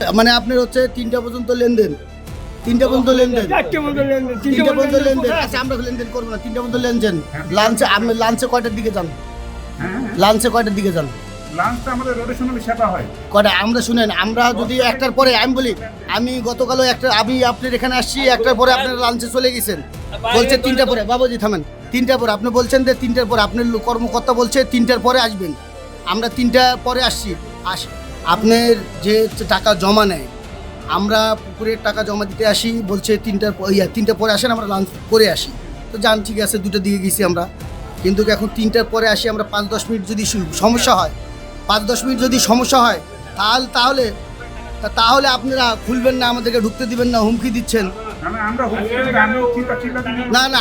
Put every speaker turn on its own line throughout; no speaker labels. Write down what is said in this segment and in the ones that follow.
মানে আপনার হচ্ছে 3টা পর্যন্ত লেনদেন, 3টা পর্যন্ত লেনদেন, 3টা পর্যন্ত লেনদেন। আচ্ছা আমরা লেনদেন করবো না, 3টা পর্যন্ত লেনদেন। লাঞ্চে আপনি লাঞ্চে কয়টার দিকে যান? লাঞ্চে কয়টার দিকে যান?
লাঞ্চটা আমাদের রোটেশনালি সেটা হয়।
কয়টা? আমরা শুনেন, আমরা যদি একটার পরে আমি বলি, আমি গতকালও আমি আপনার এখানে আসছি, একটার পরে আপনারা লাঞ্চে চলে গেছেন, বলছে 3টা পরে। বাবাজি থামেন, 3টার পরে আপনি বলছেন যে 3টার পরে, আপনার কর্মকর্তা বলছে 3টার পরে আসবেন। আমরা 3টার পরে আসছি। আপনার যে টাকা জমা নেয়, আমরা পুকুরের টাকা জমা দিতে আসি, বলছে 3টার পরে আসেন, আমরা লাঞ্চ করে আসি। তো যান, ঠিক আছে, 2টার দিকে গেছি আমরা, কিন্তু এখন 3টার পরে আসি আমরা। 5-10 মিনিট যদি সমস্যা হয়, 5-10 মিনিট যদি সমস্যা হয়, তাহলে আপনারা খুলবেন না, আমাদেরকে ঢুকতে দিবেন না, হুমকি দিচ্ছেন। না না,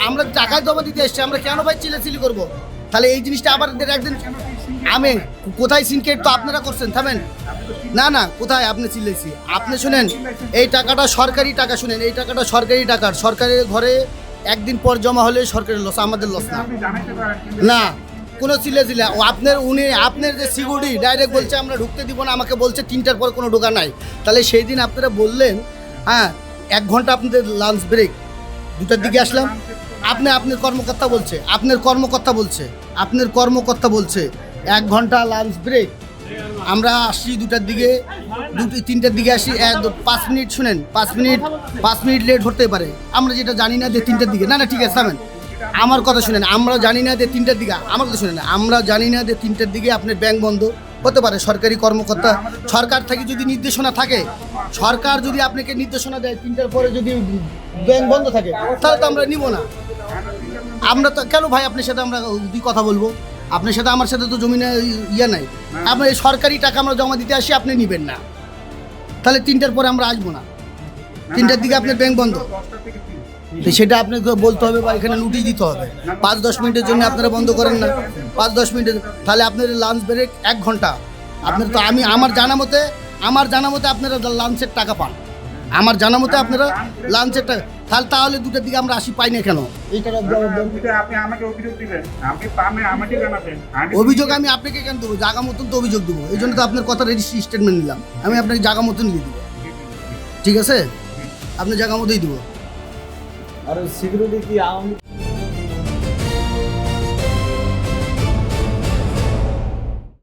আমরা টাকা জমা দিতে এসছি, আমরা কেন ভাই চিল্লাচিল্লি করবো? তাহলে এই জিনিসটা আবার একদিন আমি কোথায় সিনকেট তো আপনারা করছেন। থামেন, না না, কোথায় আপনি চিল্লাইছি? আপনি শুনেন, এই টাকাটা সরকারি টাকা, শুনেন, এই টাকাটা সরকারি টাকার, সরকারের ঘরে একদিন পর জমা হলে সরকারের লস, আমাদের লস না। না কোনো চিল্লা আপনার যে সিকিউরিটি ডাইরেক্ট বলছে আমরা ঢুকতে দিব না, আমাকে বলছে 3টার পর কোনো ঢোকা নাই। তাহলে সেই দিন আপনারা বললেন, হ্যাঁ 1 ঘন্টা আপনাদের লাঞ্চ ব্রেক, 2টার দিকে আসলাম। আপনার কর্মকর্তা বলছে 1 ঘন্টা লাঞ্চ ব্রেক, আমরা আসছি 2টার দিকে, 3টার দিকে আসি। 5 মিনিট শুনেন, 5 মিনিট লেট হতে পারে, আমরা যেটা জানি না যে 3টার দিকে। না না, ঠিক আছে, থামেন, আমার কথা শুনেন, আমরা জানি না যে 3টার দিকে, আমার কথা শুনেন, আমরা জানি না যে 3টার দিকে আপনার ব্যাংক বন্ধ হতে পারে। সরকারি কর্মকর্তা, সরকার থেকে যদি নির্দেশনা থাকে, সরকার যদি আপনাকে নির্দেশনা দেয় 3টার পরে যদি ব্যাংক বন্ধ থাকে, তাহলে তো আমরা নিব না। আমরা তো কেন ভাই আপনার সাথে আমরা কথা বলবো? আপনার সাথে আমার সাথে তো জমিনে নাই। আপনার এই সরকারি টাকা আমরা জমা দিতে আসি, আপনি নেবেন না, তাহলে 3টার পরে আমরা আসবো না। 3টার দিকে আপনার ব্যাংক বন্ধ, সেটা আপনাকে বলতে হবে বা এখানে নোটিশ দিতে হবে। 5-10 মিনিটের জন্য আপনারা বন্ধ করেন না, 5-10 মিনিটের, তাহলে আপনার লাঞ্চ ব্রেক 1 ঘন্টা। আপনার তো আমার জানা মতে আপনারা লাঞ্চের টাকা পান, আমার জানা মতে আপনারা লাঞ্চের টাকা, তাহলে 2টার দিকে আমরা আসি পাই না কেন? এইটার অভিযোগ আমি আপনাকে কেন দেবো? জায়গা মতন তো অভিযোগ দেবো, এই জন্য তো আপনার কথা রেজিস্ট্রি স্টেটমেন্ট নিলাম, আমি আপনাকে জায়গা মতন দিয়ে দেবো। ঠিক আছে, আপনি জায়গা মতোই দেবো।
আর সিকিউরিটি কি